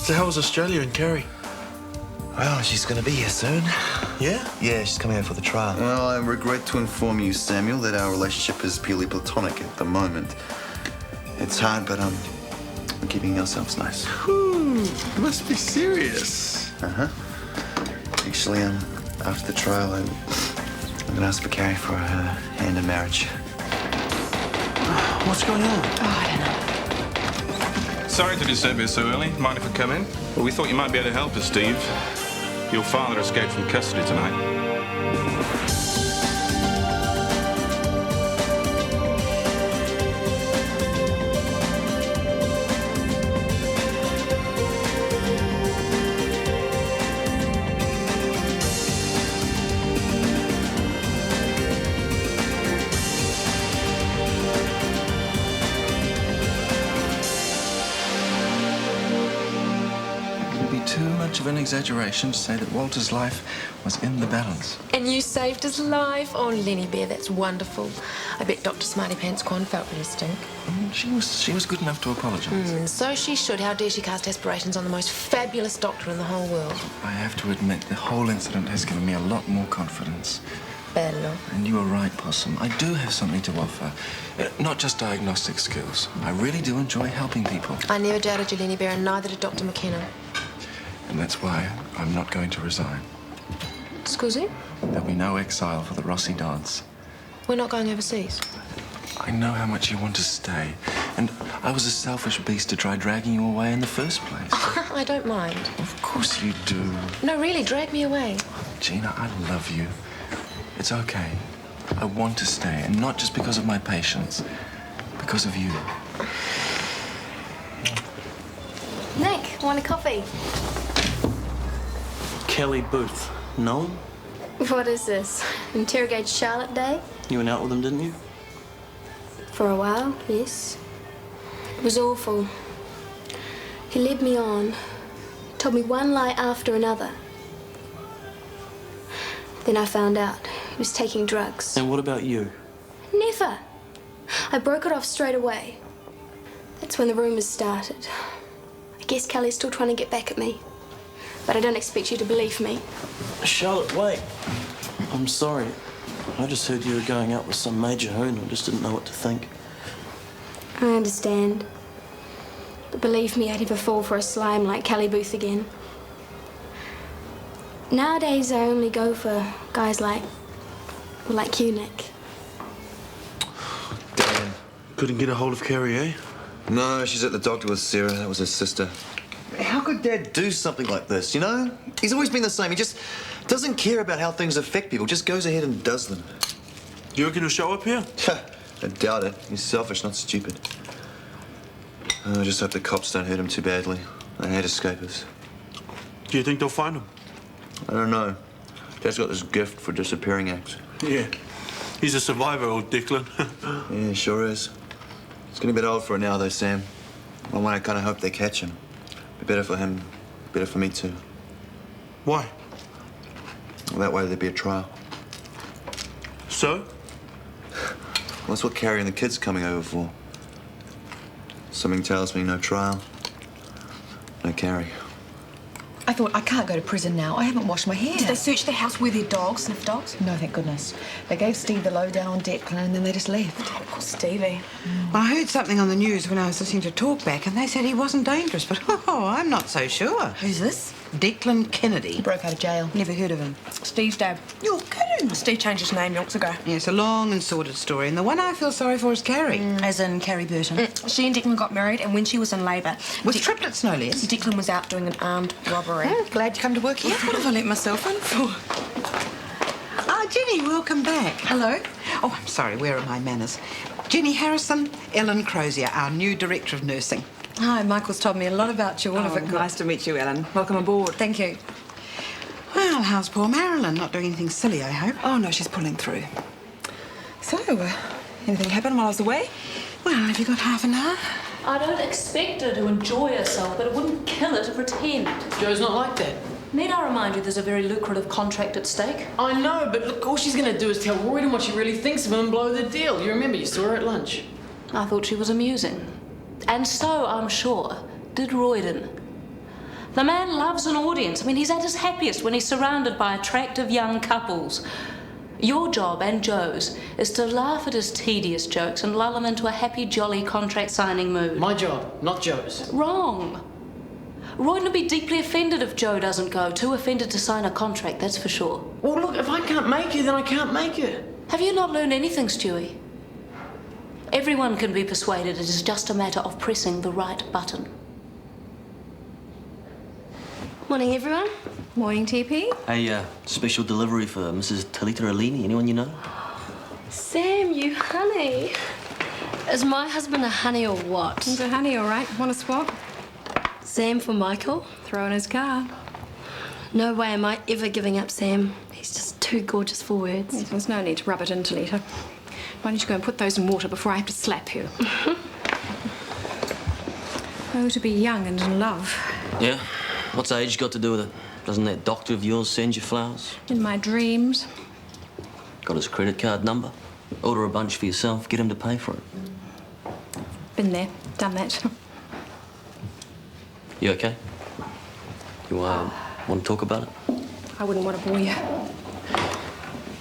So how was Australia and Kerry? Well, she's going to be here soon. Yeah? Yeah, she's coming over for the trial. Well, I regret to inform you, Samuel, that our relationship is purely platonic at the moment. It's hard, but we're keeping ourselves nice. Ooh, you must be serious. Uh-huh. Actually, after the trial, I'm going to ask for Carrie for her hand in marriage. What's going on? Oh, I don't know. Sorry to disturb you so early. Mind if I come in? Well, we thought you might be able to help us, Steve. Your father escaped from custody tonight. Of an exaggeration to say that Walter's life was in the balance. And you saved his life? Oh, Lenny Bear, that's wonderful. I bet Dr. Smarty Pants Quan felt really stink. She was good enough to apologise. And so she should. How dare she cast aspirations on the most fabulous doctor in the whole world? I have to admit, the whole incident has given me a lot more confidence. Bello. And you are right, Possum. I do have something to offer. Not just diagnostic skills. I really do enjoy helping people. I never doubted you, Lenny Bear, and neither did Dr. McKenna. And that's why I'm not going to resign. Excuse me? There'll be no exile for the Rossi dance. We're not going overseas. I know how much you want to stay. And I was a selfish beast to try dragging you away in the first place. I don't mind. Of course you do. No, really, drag me away. Gina, I love you. It's okay. I want to stay, and not just because of my patients. Because of you. Nick, want a coffee? Kelly Booth. No? What is this? Interrogate Charlotte Day? You went out with him, didn't you? For a while, yes. It was awful. He led me on, told me one lie after another. Then I found out he was taking drugs. And what about you? Never. I broke it off straight away. That's when the rumours started. I guess Kelly's still trying to get back at me. But I don't expect you to believe me. Charlotte, wait. I'm sorry. I just heard you were going out with some major hoon. I just didn't know what to think. I understand. But believe me, I'd never fall for a slime like Kelly Booth again. Nowadays, I only go for guys like you, Nick. Dan. Couldn't get a hold of Kerry, eh? No, she's at the doctor with Sarah. That was her sister. How could Dad do something like this, you know? He's always been the same. He just doesn't care about how things affect people. Just goes ahead and does them. You reckon he'll show up here? I doubt it. He's selfish, not stupid. I just hope the cops don't hurt him too badly. I hate escapers. Do you think they'll find him? I don't know. Dad's got this gift for disappearing acts. Yeah. He's a survivor, old Declan. Yeah, sure is. He's getting a bit old for it now, though, Sam. Well, I kind of hope they catch him. Be better for him, better for me too. Why? Well, that way there'd be a trial. So? Well, that's what Carrie and the kids are coming over for. Something tells me no trial, no Carrie. I thought, I can't go to prison now. I haven't washed my hair. Did they search the house? Were there dogs, sniff dogs? No, thank goodness. They gave Steve the lowdown on Declan and then they just left. Oh, poor Stevie. Well, I heard something on the news when I was listening to Talkback and they said he wasn't dangerous, but I'm not so sure. Who's this? Declan Kennedy. He broke out of jail. Never heard of him. Steve's dad. You're kidding. Steve changed his name yonks ago. Yeah, it's a long and sordid story, and the one I feel sorry for is Carrie. As in Carrie Burton. She and Declan got married, and when she was in labour... With triplets, no less. Declan was out doing an armed robbery. Glad you come to work here. What have I let myself in for? Ah, Jenny, welcome back. Hello. Oh, I'm sorry, where are my manners? Jenny Harrison, Ellen Crozier, our new Director of Nursing. Hi, Michael's told me a lot about you. All of it good. Nice to meet you, Ellen. Welcome aboard. Thank you. Well, how's poor Marilyn? Not doing anything silly, I hope. Oh, no, she's pulling through. So, anything happened while I was away? Well, have you got half an hour? I don't expect her to enjoy herself, but it wouldn't kill her to pretend. Joe's not like that. Need I remind you there's a very lucrative contract at stake? I know, but look, all she's going to do is tell Roydon what she really thinks of him and blow the deal. You remember, you saw her at lunch. I thought she was amusing. And so, I'm sure, did Roydon. The man loves an audience. I mean, he's at his happiest when he's surrounded by attractive young couples. Your job, and Joe's, is to laugh at his tedious jokes and lull him into a happy, jolly contract-signing mood. My job, not Joe's. Wrong. Roydon will be deeply offended if Joe doesn't go. Too offended to sign a contract, that's for sure. Well, look, if I can't make it, then I can't make it. Have you not learned anything, Stewie? Everyone can be persuaded. It is just a matter of pressing the right button. Morning, everyone. Morning, TP. Hey, special delivery for Mrs. Talita Alini. Anyone you know? Sam, you honey. Is my husband a honey or what? He's a honey, all right. Want to swap? Sam for Michael? Throw in his car. No way am I ever giving up Sam. He's just too gorgeous for words. Yes, there's no need to rub it in, Talita. Why don't you go and put those in water before I have to slap you? Oh, to be young and in love. Yeah? What's age got to do with it? Doesn't that doctor of yours send you flowers? In my dreams. Got his credit card number? Order a bunch for yourself, get him to pay for it. Been there, done that. You okay? You want to talk about it? I wouldn't want to bore you.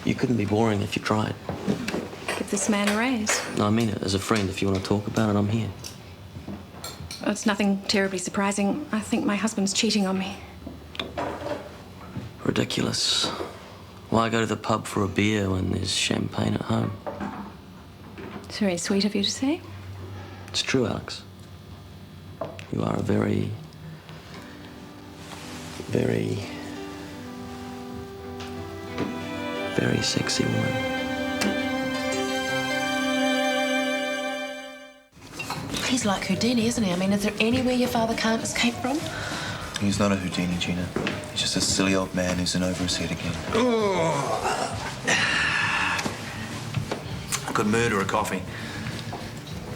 You couldn't be boring if you tried. Give this man a raise. No, I mean it. As a friend, if you want to talk about it, I'm here. It's nothing terribly surprising. I think my husband's cheating on me. Ridiculous. Why go to the pub for a beer when there's champagne at home? It's very sweet of you to say. It's true, Alex. You are a very sexy woman. He's like Houdini, isn't he? I mean, is there anywhere your father can't escape from? He's not a Houdini, Gina. He's just a silly old man who's in over his head again. I could murder a coffee.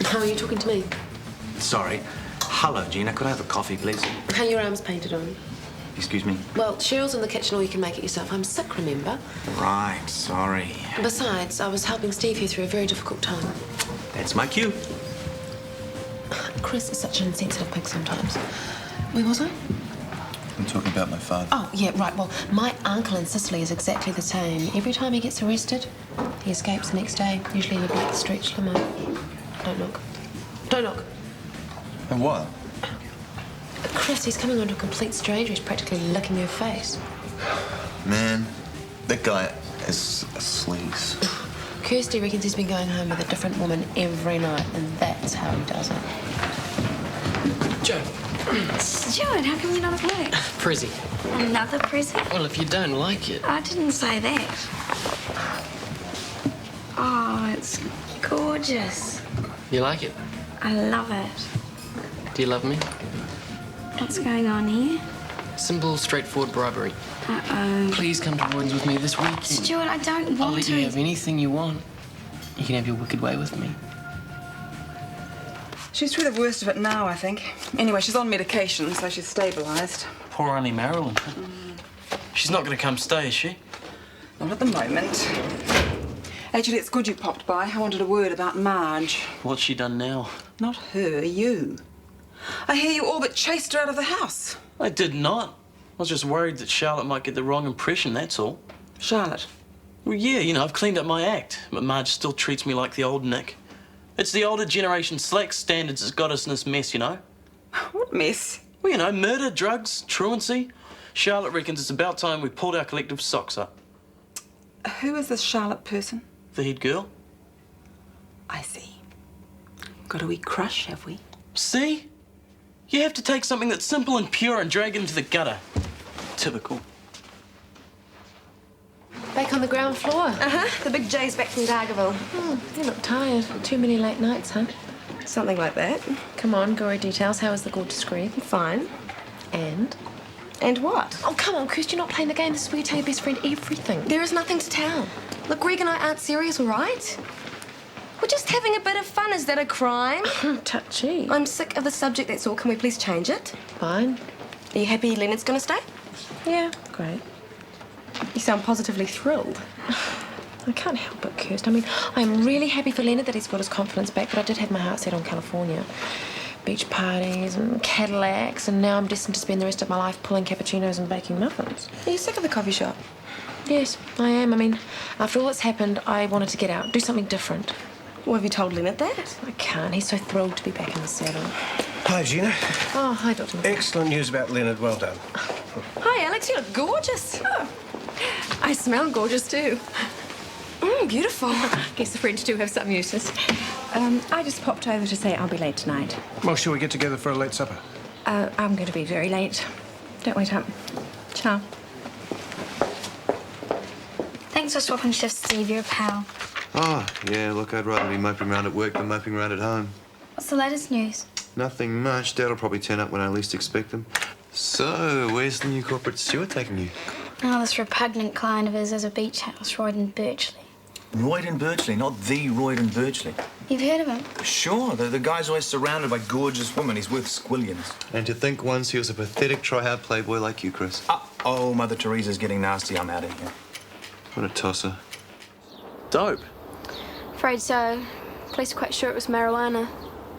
How are you talking to me? Sorry. Hello, Gina. Could I have a coffee, please? How are your arms painted on? Excuse me? Well, Cheryl's in the kitchen or you can make it yourself. I'm sick, remember? Right, sorry. Besides, I was helping Steve here through a very difficult time. That's my cue. Chris is such an insensitive pig sometimes. Where was I? I'm talking about my father. Oh, yeah, right. Well, my uncle in Sicily is exactly the same. Every time he gets arrested, he escapes the next day, usually in a black stretch limo. Don't look. Don't look. And what? Chris, he's coming on to a complete stranger. He's practically licking your face. Man, that guy is a sleaze. Kirsty reckons he's been going home with a different woman every night, and that's how he does it. Joe. Stuart, how come you're not okay? Prizzy. Another present? Well, if you don't like it. I didn't say that. Oh, it's gorgeous. You like it? I love it. Do you love me? What's going on here? Simple, straightforward bribery. Uh-oh. Please come to Roydon's with me this week. Stuart, I don't want I'll let to. you have anything you want. You can have your wicked way with me. She's through the worst of it now, I think. Anyway, she's on medication, so she's stabilised. Poor Annie Marilyn. She's not going to come stay, is she? Not at the moment. Actually, it's good you popped by. I wanted a word about Marge. What's she done now? Not her, you. I hear you all but chased her out of the house. I did not. I was just worried that Charlotte might get the wrong impression, that's all. Charlotte? Well, yeah, you know, I've cleaned up my act, but Marge still treats me like the old Nick. It's the older generation slack standards that's got us in this mess, you know? What mess? Well, you know, murder, drugs, truancy. Charlotte reckons it's about time we pulled our collective socks up. Who is this Charlotte person? The head girl. I see. Got a wee crush, have we? See? You have to take something that's simple and pure and drag it into the gutter. Typical. Back on the ground floor. Uh-huh. The big J's back from Dargaville. Oh, you look tired. Too many late nights, huh? Something like that. Come on, gory details. How is the gorgeous Greg? Fine. And? And what? Oh, come on, Chris, you're not playing the game. This is where you tell your best friend everything. There is nothing to tell. Look, Greg and I aren't serious, all right? We're just having a bit of fun. Is that a crime? Touchy. I'm sick of the subject, that's all. Can we please change it? Fine. Are you happy Leonard's gonna stay? Yeah, great. You sound positively thrilled. I can't help it, Kirst. I mean, I'm really happy for Leonard that he's got his confidence back, but I did have my heart set on California. beach parties and Cadillacs, and now I'm destined to spend the rest of my life pulling cappuccinos and baking muffins. Are you sick of the coffee shop? Yes, I am. I mean, after all that's happened, I wanted to get out, do something different. Well, have you told Leonard that? I can't. He's so thrilled to be back in the saddle. Hi, Gina. Oh, hi, Dr. McCall. Excellent news about Leonard. Well done. Hi, Alex. You look gorgeous. Oh. I smell gorgeous, too. Beautiful. Guess the French do have some uses. I just popped over to say I'll be late tonight. Well, shall we get together for a late supper? I'm going to be very late. Don't wait up. Ciao. Thanks for swapping shifts, Steve. You're a pal. Oh, yeah, look, I'd rather be moping around at work than moping around at home. What's the latest news? Nothing much. Dad'll probably turn up when I least expect him. So, where's the new corporate Stuart taking you? Oh, this repugnant client of his has a beach house, Roydon, Birchley. Roydon Birchley, not the Roydon Birchley. You've heard of him? Sure, the guy's always surrounded by gorgeous women. He's worth squillions. And to think once he was a pathetic try-hard playboy like you, Chris. Oh, Mother Teresa's getting nasty. I'm out of here. What a tosser. Dope. Afraid so. Police are quite sure it was marijuana.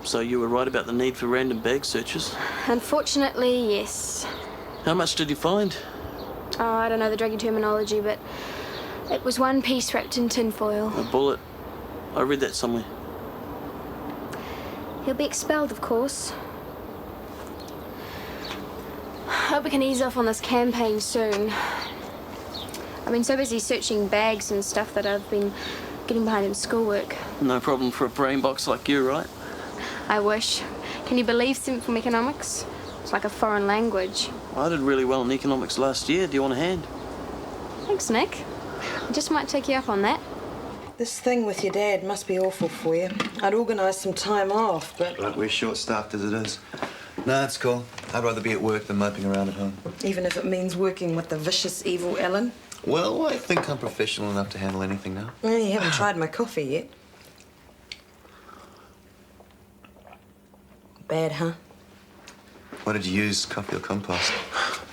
So you were right about the need for random bag searches? Unfortunately, yes. How much did you find? Oh, I don't know the druggy terminology, but it was one piece wrapped in tinfoil. A bullet. I read that somewhere. He'll be expelled, of course. Hope we can ease off on this campaign soon. I've been so busy searching bags and stuff that I've been getting behind in schoolwork. No problem for a brain box like you, right? I wish. Can you believe simple economics? It's like a foreign language. I did really well in economics last year. Do you want a hand? Thanks, Nick. I just might take you up on that. This thing with your dad must be awful for you. I'd organise some time off, but... Look, we're short-staffed as it is. No, it's cool. I'd rather be at work than moping around at home. Even if it means working with the vicious, evil Ellen? Well, I think I'm professional enough to handle anything now. Well, you haven't tried my coffee yet. Bad, huh? What did you use, coffee or compost?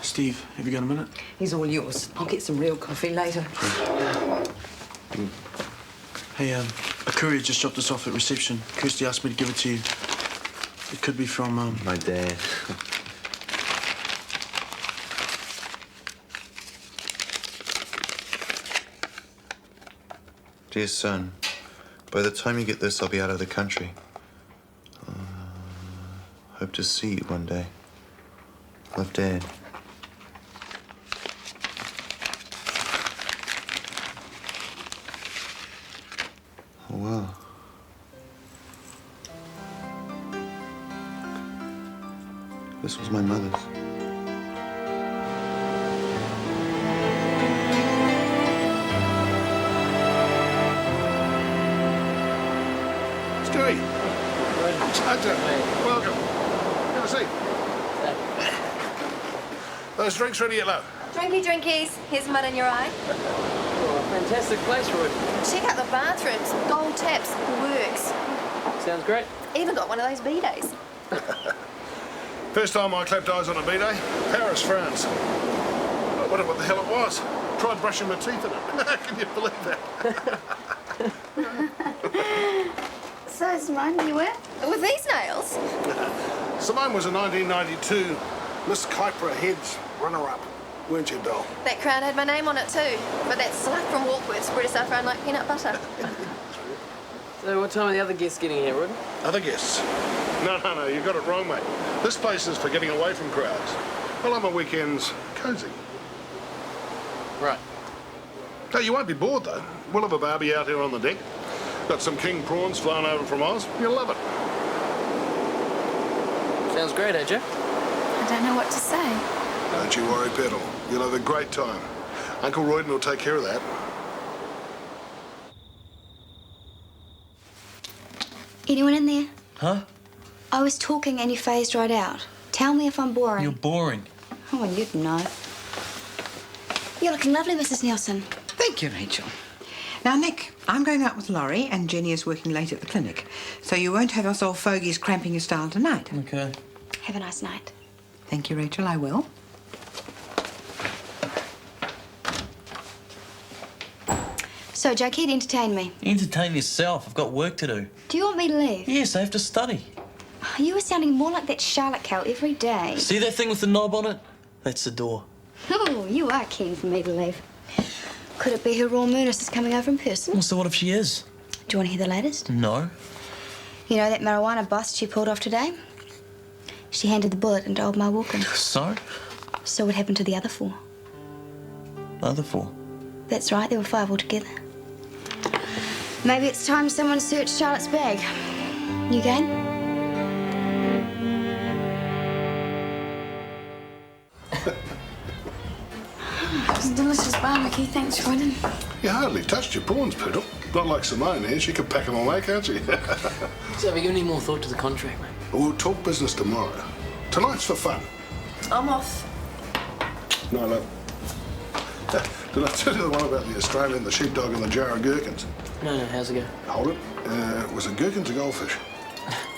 Steve, have you got a minute? He's all yours. I'll get some real coffee later. Hey, a courier just dropped us off at reception. Kirsty asked me to give it to you. It could be from, my dad. Dear son, by the time you get this, I'll be out of the country. Hope to see you one day. Love, Dad. Oh, wow. This was my mother's. Stewie. Hunter, welcome. Have a seat. Those drinks ready yellow. Drinky drinkies. Here's mud in your eye. Oh, fantastic place, Royd. Check out the bathrooms. Gold taps. Works. Sounds great. Even got one of those B-days. First time I clapped eyes on a B-day, Paris, France. I wondered what the hell it was. Tried brushing my teeth in it. Can you believe that? So, Simone, you were? With these nails? Simone was a 1992 Miss Kuiper Heads runner-up, weren't you, doll? That crown had my name on it too. But that slut from Walkworth spread herself around like peanut butter. So what time are the other guests getting here, Royd? Other guests? No, you got it wrong, mate. This place is for getting away from crowds. Well, on my weekends, cosy. Right. No, you won't be bored, though. We'll have a barbie out here on the deck. Got some king prawns flown over from Oz. You'll love it. Sounds great, AJ. I don't know what to say. Don't you worry, Petal. You'll have a great time. Uncle Roydon will take care of that. Anyone in there? Huh? I was talking and you phased right out. Tell me if I'm boring. You're boring. Oh, well, you'd know. You're looking lovely, Mrs. Nielsen. Thank you, Rachel. Now, Nick, I'm going out with Laurie and Jenny is working late at the clinic, so you won't have us old fogies cramping your style tonight. Okay. Have a nice night. Thank you, Rachel, I will. So, Jackie, entertain me. Entertain yourself. I've got work to do. Do you want me to leave? Yes, I have to study. You were sounding more like that Charlotte cow every day. See that thing with the knob on it? That's the door. Oh, you are keen for me to leave. Could it be her Raw Moonus is coming over in person? Well, so what if she is? Do you want to hear the latest? No. You know that marijuana bust she pulled off today? She handed the bullet into old Ma Walken. So? So what happened to the other 4? Other 4? That's right, there were 5 altogether. Maybe it's time someone searched Charlotte's bag. You game? It's delicious barbecue, thanks, Roydon. You hardly touched your prawns, Poodle. Not like Simone here. She could pack them away, can't she? So have you given any more thought to the contract, mate? We'll talk business tomorrow. Tonight's for fun. I'm off. No, no. Did I tell you the one about the Australian, the sheepdog, and the jar of gherkins? No, how's it go? Hold it. Was it gherkins or goldfish?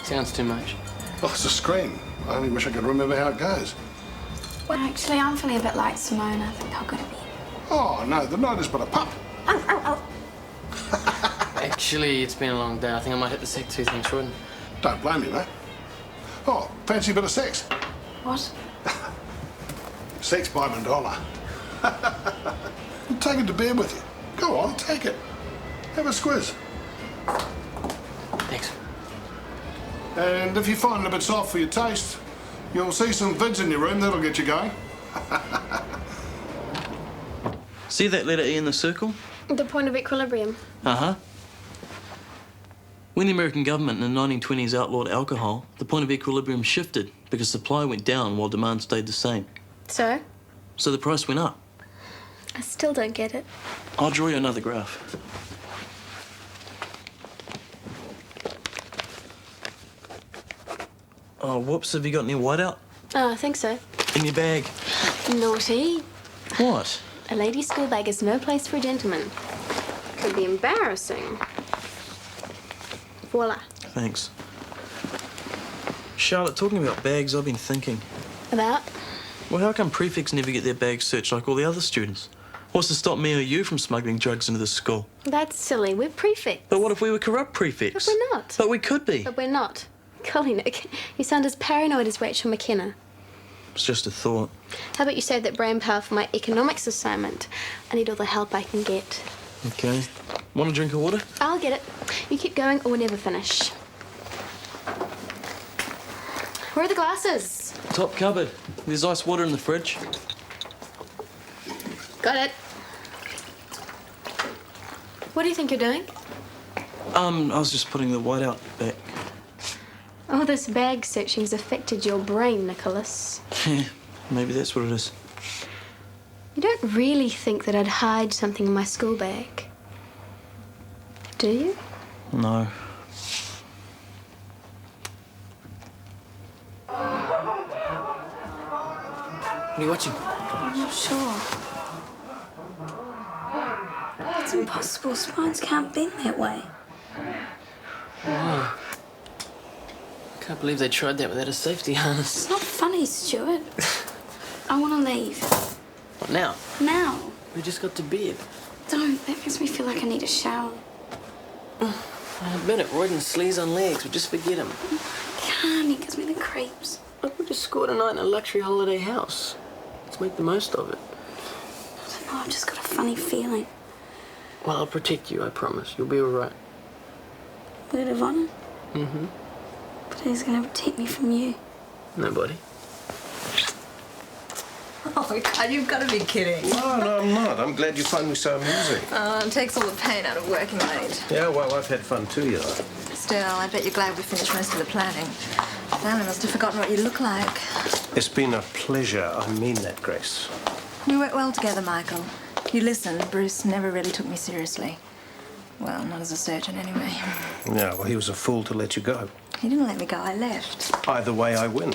Sounds too much. Oh, it's a scream. I only wish I could remember how it goes. Well, actually, I'm feeling a bit like Simone. I think I'll go to bed. Oh, no, the night is but a pup. Actually, it's been a long day. I think I might hit the sick too, thanks, Roydon. Don't blame me, mate. Oh, fancy a bit of sex? What? Sex by Mandala. Take it to bed with you. Go on, take it. Have a squiz. Thanks. And if you find it a bit soft for your taste, you'll see some vids in your room. That'll get you going. See that letter E in the circle? The point of equilibrium. Uh-huh. When the American government in the 1920s outlawed alcohol, the point of equilibrium shifted because supply went down while demand stayed the same. So? So the price went up. I still don't get it. I'll draw you another graph. Oh, whoops, have you got any whiteout? Oh, I think so. In your bag. Naughty. What? A lady's school bag is no place for a gentleman. Could be embarrassing. Voila. Thanks. Charlotte, talking about bags, I've been thinking. About? Well, how come prefects never get their bags searched like all the other students? What's to stop me or you from smuggling drugs into the school? That's silly. We're prefects. But what if we were corrupt prefects? But we're not. But we could be. But we're not. Golly, Nick, you sound as paranoid as Rachel McKenna. It's just a thought. How about you save that brain power for my economics assignment? I need all the help I can get. Okay. Want a drink of water? I'll get it. You keep going or we'll never finish. Where are the glasses? Top cupboard. There's ice water in the fridge. Got it. What do you think you're doing? I was just putting the whiteout back. Oh, this bag searching's affected your brain, Nicholas. Yeah, maybe that's what it is. You don't really think that I'd hide something in my school bag, do you? No. What are you watching? I'm not sure. It's impossible. Spines can't bend that way. Wow. Can't believe they tried that without a safety harness. It's not funny, Stuart. I want to leave. What, now? Now. We just got to bed. Don't. That makes me feel like I need a shower. I admit it, Roydon sleaze on legs, but just forget him. Can't. He gives me the creeps. Look, we just scored a night in a luxury holiday house. Let's make the most of it. I don't know. I've just got a funny feeling. Well, I'll protect you, I promise. You'll be all right. Word of honour? Mm-hmm. But who's going to protect me from you? Nobody. Oh, God, you've got to be kidding. No, I'm not. I'm glad you find me so amusing. It takes all the pain out of working late. Yeah, well, I've had fun too, you know. Still, I bet you're glad we finished most of the planning. Alan must have forgotten what you look like. It's been a pleasure. I mean that, Grace. We work well together, Michael. You listen, Bruce never really took me seriously. Well, not as a surgeon, anyway. Yeah, well, he was a fool to let you go. He didn't let me go, I left. Either way, I win.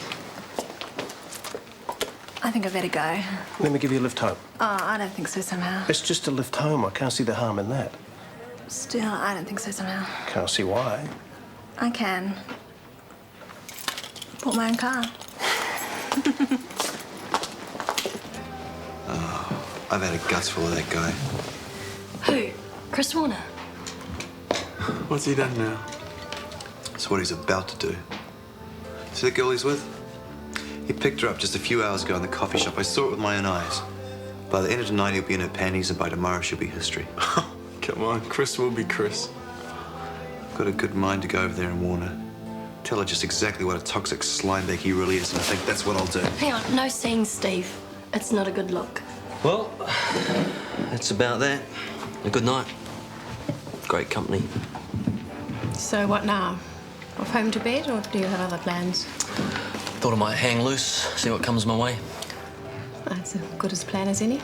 I think I better go. Let me give you a lift home. Oh, I don't think so somehow. It's just a lift home. I can't see the harm in that. Still, I don't think so somehow. Can't see why. I can. Bought my own car. I've had a gutsful of that guy. Who? Chris Warner? What's he done now? It's what he's about to do. See the girl he's with? He picked her up just a few hours ago in the coffee shop. I saw it with my own eyes. By the end of the night, he'll be in her panties, and by tomorrow, she'll be history. Come on, Chris will be Chris. I've got a good mind to go over there and warn her. Tell her just exactly what a toxic slimebag he really is, and I think that's what I'll do. Hang on, no scenes, Steve. It's not a good look. Well, that's about that. A good night. Great company. So what now? Off home to bed, or do you have other plans? Thought I might hang loose, see what comes my way. That's as good a plan as any.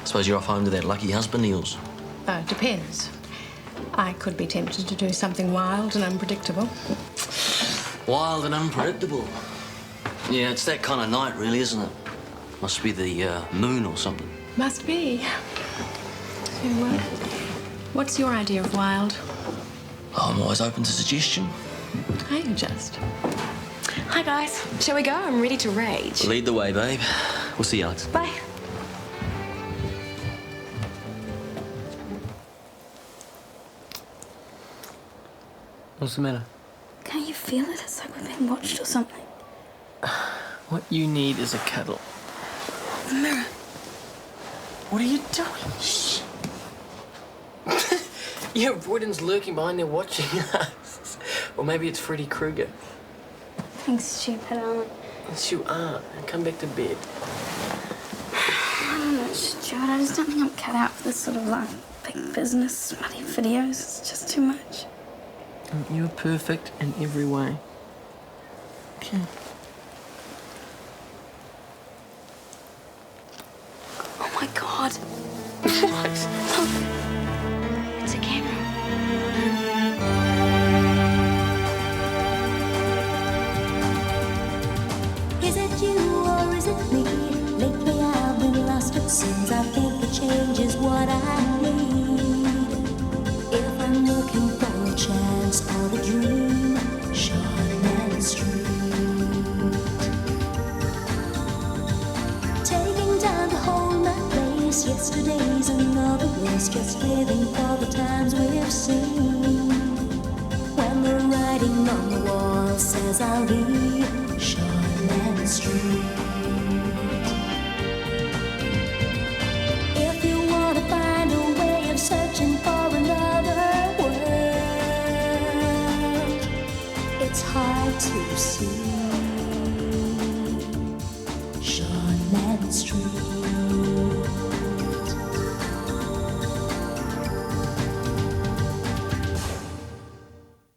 Suppose you're off home to that lucky husband of yours. Oh, depends. I could be tempted to do something wild and unpredictable. Wild and unpredictable. Yeah, it's that kind of night, really, isn't it? Must be the moon or something. Must be. So, what's your idea of wild? Oh, I'm always open to suggestion. Are you just? Hi, guys. Shall we go? I'm ready to rage. Lead the way, babe. We'll see you, Alex. Bye. What's the matter? Can't you feel it? It's like we're being watched or something. What you need is a cuddle. The mirror. What are you doing? Shh. Yeah, Roydon's lurking behind there watching us. Or maybe it's Freddy Krueger. Being stupid, aren't I? Yes, you are. Come back to bed. I don't know, Stuart. I just don't think I'm cut out for this sort of like big business, smutty videos. It's just too much. You're perfect in every way. Okay. Oh my God. What? Look. It's a camera. Is it you or is it me? Lately I've been lost, it seems. I think the change is what I need. If I'm looking for a chance or a dream, Shortland Street. Taking time to hold my place. Yesterday's another race, just living for the times we've seen. When the writing on the wall says I'll be Shortland Street. If you want to find a way of searching for another world, it's hard to see Shortland Street.